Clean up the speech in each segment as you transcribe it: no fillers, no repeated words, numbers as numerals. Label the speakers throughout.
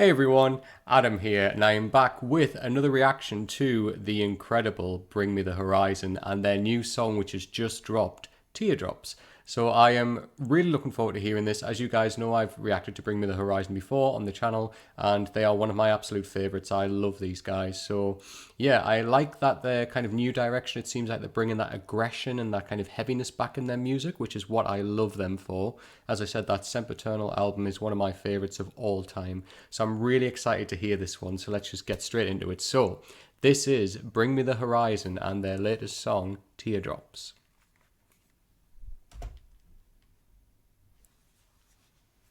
Speaker 1: Hey everyone, Adam here, and I am back with another reaction to the incredible Bring Me the Horizon and their new song which has just dropped, Teardrops. So I am really looking forward to hearing this. As you guys know, I've reacted to Bring Me the Horizon before on the channel, and they are one of my absolute favourites. I love these guys. So yeah, I like that they're kind of new direction. It seems like they're bringing that aggression and that kind of heaviness back in their music, which is what I love them for. As I said, that Sempiternal album is one of my favourites of all time. So I'm really excited to hear this one. So let's just get straight into it. So this is Bring Me the Horizon and their latest song, Teardrops.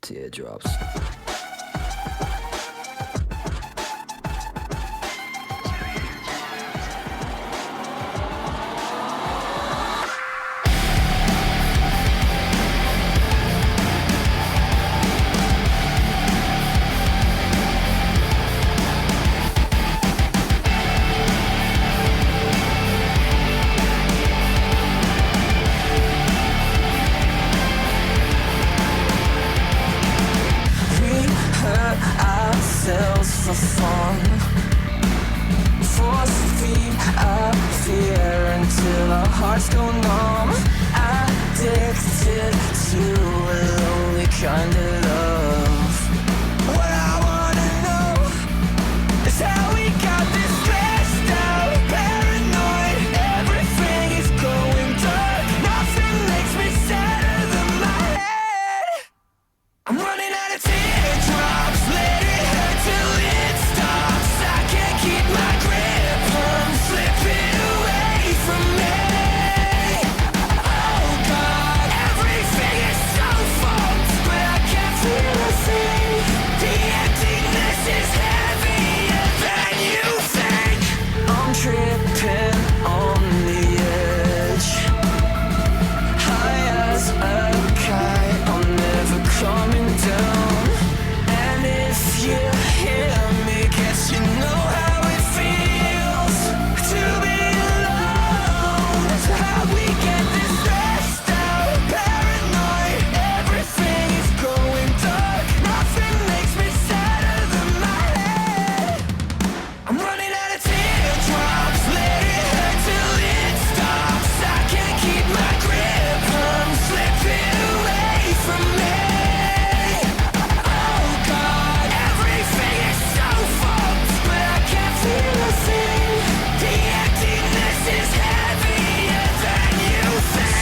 Speaker 2: Teardrops.
Speaker 3: For fun, force feed our fear until our hearts go numb. Addicted to a lonely kind of love. What I wanna know is how we got this stressed out, paranoid. Everything is going dark. Nothing makes me sadder than my head. I'm running out of teardrops. Let it hurt till it stops. I can't keep my grip. I'm slipping away from me. Oh God, everything is so fucked, but I can't feel a thing. The emptiness is heavier than you think. I'm tripping on the edge, high as a kite. I'm never coming down. And if you hear me, guess you know how it feels to be alone. So how we get this stressed out, paranoid. Everything is going dark. Nothing makes me sadder than my head. I'm running out of teardrops. Let it hurt till it stops. I can't keep my grip. I'm slipping away from me. Oh God, everything is so fucked, but I can't feel a thing. The emptiness is heavier than you think.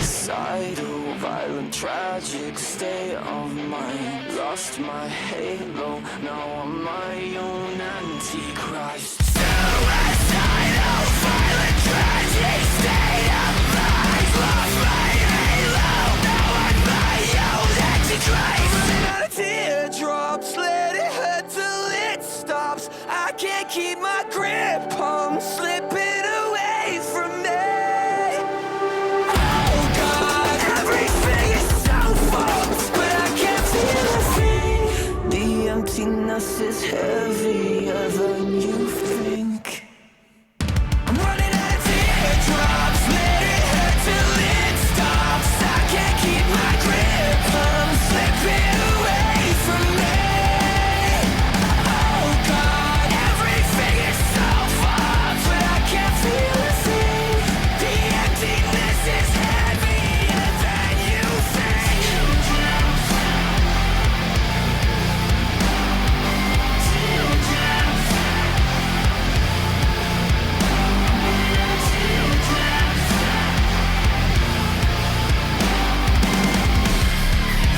Speaker 3: Suicidal, violent, tragic state of mind. Lost my halo, now I'm my own antichrist. Suicidal, violent, tragic state of mind. Lost my halo, now I'm my own antichrist. Running out of teardrops, let it hurt till it stops. I can't keep my grip, I'm slipping away from me. Oh God, everything is so fucked, but I can't feel a thing. The emptiness is heavier than you think. I'm running out of teardrops. Let it hurt till it stops. I can't keep my grip. I'm slipping away from me. Oh God, everything is so fucked, but I can't feel a thing. The emptiness is heavier than you think.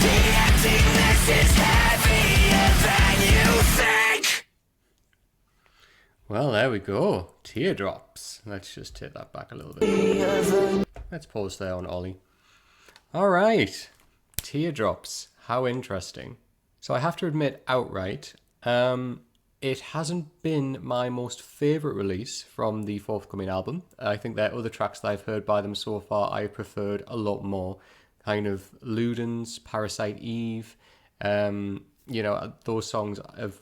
Speaker 3: The emptiness is heavier than you think.
Speaker 1: Well, there we go. Teardrops. Let's just take that back a little bit. Let's pause there on Ollie. Alright. Teardrops. How interesting. So I have to admit outright, it hasn't been my most favourite release from the forthcoming album. I think there are other tracks that I've heard by them so far I preferred a lot more. Kind of Ludens, Parasite Eve, those songs have,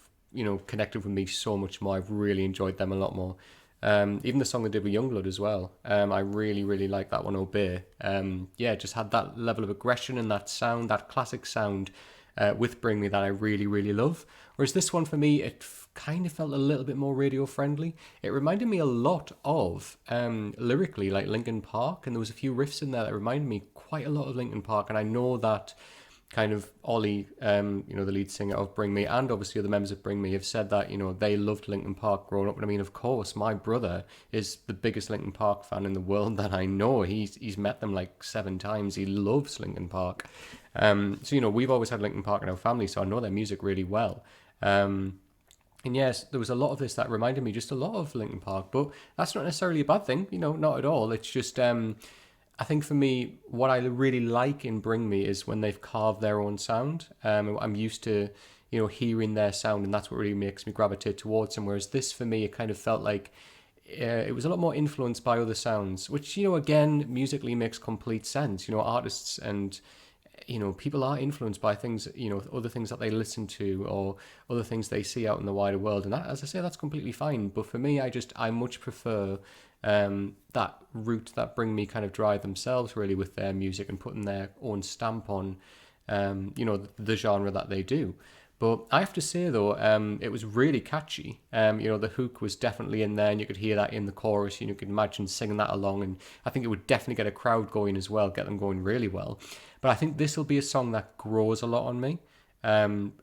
Speaker 1: connected with me so much more. I've really enjoyed them a lot more. Even the song they did with Youngblood as well. I really, really like that one, Obey. Just had that level of aggression and that sound, that classic sound with Bring Me that I really, really love. Whereas this one for me, it kind of felt a little bit more radio friendly. It reminded me a lot of lyrically like Linkin Park, and there was a few riffs in there that reminded me quite a lot of Linkin Park. And I know that kind of Ollie, the lead singer of Bring Me, and obviously other members of Bring Me have said that, they loved Linkin Park growing up. And I mean, of course, my brother is the biggest Linkin Park fan in the world that I know. He's met them like 7 times. He loves Linkin Park. So, we've always had Linkin Park in our family, so I know their music really well. And yes, there was a lot of this that reminded me just a lot of Linkin Park, but that's not necessarily a bad thing, not at all. It's just, I think for me, what I really like in Bring Me is when they've carved their own sound. I'm used to, hearing their sound, and that's what really makes me gravitate towards them. Whereas this, for me, it kind of felt like it was a lot more influenced by other sounds, which, again, musically makes complete sense. Artists and people are influenced by things, other things that they listen to or other things they see out in the wider world. And that, as I say, that's completely fine. But for me, I much prefer that route that Bring Me kind of drive themselves really with their music and putting their own stamp on, the genre that they do. But I have to say, though, it was really catchy. The hook was definitely in there, and you could hear that in the chorus. You could imagine singing that along, and I think it would definitely get a crowd going as well, get them going really well. But I think this will be a song that grows a lot on me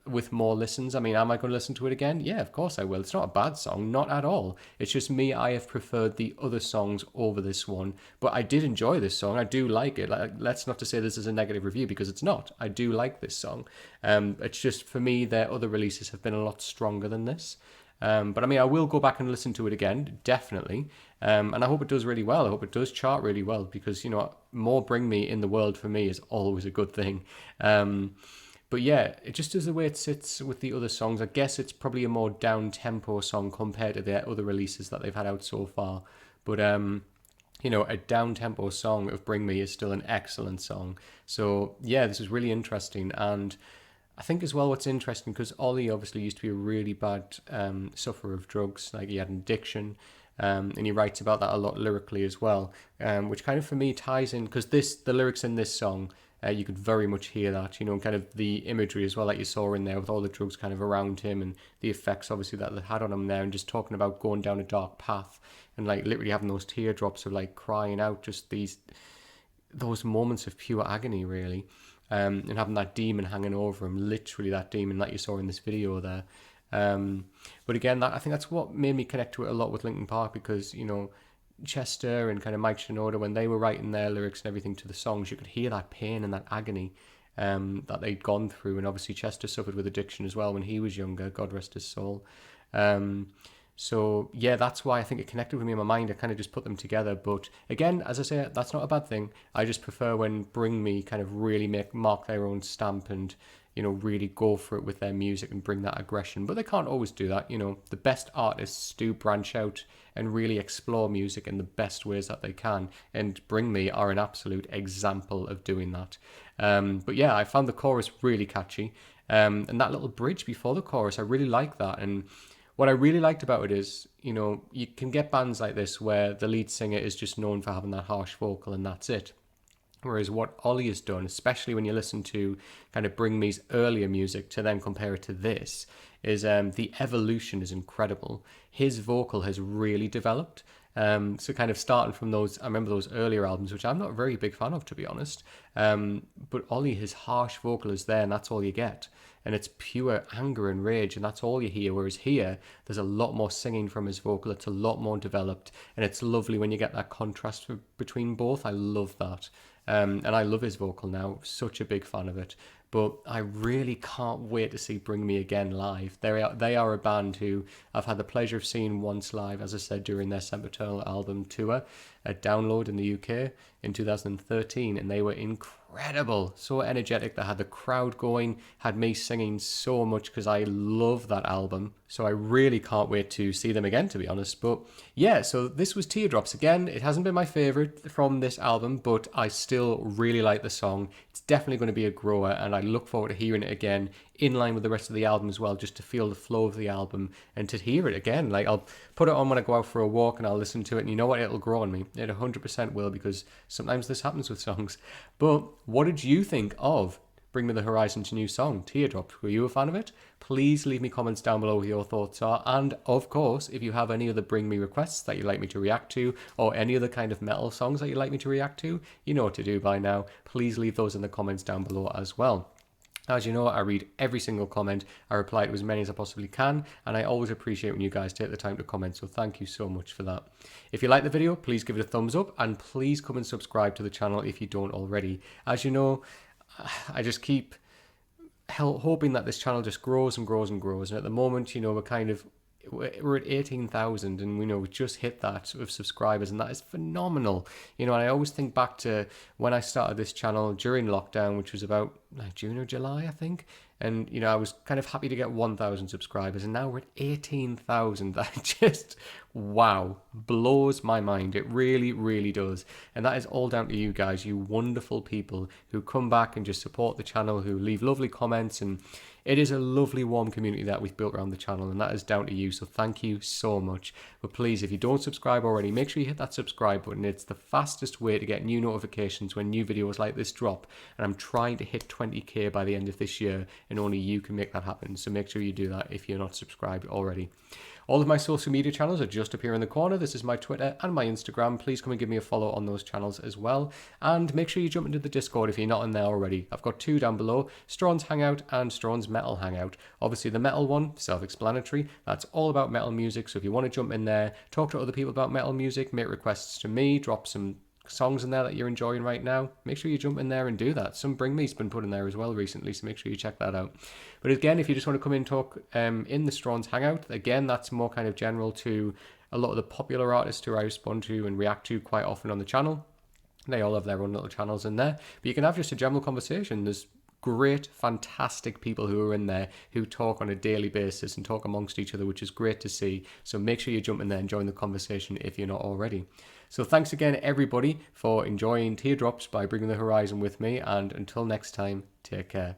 Speaker 1: with more listens. I mean, am I going to listen to it again? Yeah, of course I will. It's not a bad song, not at all. It's just me, I have preferred the other songs over this one. But I did enjoy this song. I do like it. Let's not to say this is a negative review, because it's not. I do like this song. It's just, for me, their other releases have been a lot stronger than this. But I mean, I will go back and listen to it again, definitely. And I hope it does really well. I hope it does chart really well, because, more Bring Me in the world for me is always a good thing. But yeah, it just is the way it sits with the other songs. I guess it's probably a more down-tempo song compared to their other releases that they've had out so far. But, a down-tempo song of Bring Me is still an excellent song. So yeah, this is really interesting. And I think as well what's interesting, because Ollie obviously used to be a really bad sufferer of drugs. Like, he had an addiction. And he writes about that a lot lyrically as well, which kind of for me ties in, because the lyrics in this song, you could very much hear that, kind of the imagery as well that you saw in there with all the drugs kind of around him and the effects obviously that they had on him there, and just talking about going down a dark path and like literally having those teardrops of like crying out, just those moments of pure agony really, and having that demon hanging over him, literally that demon that you saw in this video there. But again, I think that's what made me connect to it a lot with Linkin Park, because, Chester and kind of Mike Shinoda, when they were writing their lyrics and everything to the songs, you could hear that pain and that agony that they'd gone through. And obviously Chester suffered with addiction as well when he was younger, God rest his soul. So yeah, that's why I think it connected with me in my mind. I kind of just put them together. But again, as I say, that's not a bad thing. I just prefer when Bring Me kind of really mark their own stamp and, really go for it with their music and bring that aggression. But they can't always do that. The best artists do branch out and really explore music in the best ways that they can. And Bring Me are an absolute example of doing that. But yeah, I found the chorus really catchy. And that little bridge before the chorus, I really like that. And what I really liked about it is, you can get bands like this where the lead singer is just known for having that harsh vocal and that's it. Whereas what Ollie has done, especially when you listen to kind of Bring Me's earlier music to then compare it to this, is the evolution is incredible. His vocal has really developed. So kind of starting from those, I remember those earlier albums, which I'm not a very big fan of, to be honest. But Ollie, his harsh vocal is there, and that's all you get. And it's pure anger and rage, and that's all you hear. Whereas here, there's a lot more singing from his vocal. It's a lot more developed, and it's lovely when you get that contrast between both. I love that. And I love his vocal now. Such a big fan of it. But I really can't wait to see Bring Me Again live. They are a band who I've had the pleasure of seeing once live, as I said, during their Sempiternal album tour at Download in the UK in 2013, and they were incredible, so energetic. They had the crowd going, had me singing so much because I love that album. So I really can't wait to see them again, to be honest. But yeah, so this was Teardrops. Again, it hasn't been my favourite from this album, but I still really like the song. It's definitely going to be a grower, and I look forward to hearing it again in line with the rest of the album as well, just to feel the flow of the album and to hear it again. Like, I'll put it on when I go out for a walk and I'll listen to it, and you know what, it'll grow on me. It 100% will, because sometimes this happens with songs. But what did you think of Bring Me the Horizon's new song, Teardrops. Were you a fan of it? Please leave me comments down below what your thoughts are. And of course, if you have any other Bring Me requests that you'd like me to react to, or any other kind of metal songs that you'd like me to react to, you know what to do by now. Please leave those in the comments down below as well. As you know, I read every single comment, I reply to as many as I possibly can, and I always appreciate when you guys take the time to comment, so thank you so much for that. If you like the video, please give it a thumbs up, and please come and subscribe to the channel if you don't already. As you know, I just keep hoping that this channel just grows and grows and grows, and at the moment, you know, we're at 18,000, and we know we just hit that with subscribers, and that is phenomenal. You know, and I always think back to when I started this channel during lockdown, which was about June or July, I think. And, you know, I was kind of happy to get 1,000 subscribers, and now we're at 18,000. That just, wow, blows my mind. It really, really does. And that is all down to you guys, you wonderful people who come back and just support the channel, who leave lovely comments, and it is a lovely, warm community that we've built around the channel, and that is down to you, so thank you so much. But please, if you don't subscribe already, make sure you hit that subscribe button. It's the fastest way to get new notifications when new videos like this drop, and I'm trying to hit 20k by the end of this year, and only you can make that happen, so make sure you do that if you're not subscribed already. All of my social media channels are just up here in the corner. This is my Twitter and my Instagram. Please come and give me a follow on those channels as well. And make sure you jump into the Discord if you're not in there already. I've got two down below, Strawn's Hangout and Strawn's Metal Hangout. Obviously the metal one, self-explanatory. That's all about metal music. So if you want to jump in there, talk to other people about metal music, make requests to me, drop some songs in there that you're enjoying right now, make sure you jump in there and do that. Some Bring Me's been put in there as well recently, so make sure you check that out. But again, if you just want to come in and talk in the Strawn's Hangout, again, that's more kind of general to a lot of the popular artists who I respond to and react to quite often on the channel. They all have their own little channels in there, but you can have just a general conversation. There's great, fantastic people who are in there who talk on a daily basis and talk amongst each other, which is great to see. So make sure you jump in there and join the conversation if you're not already. So thanks again, everybody, for enjoying Teardrops by Bringing the Horizon with me. And until next time, take care.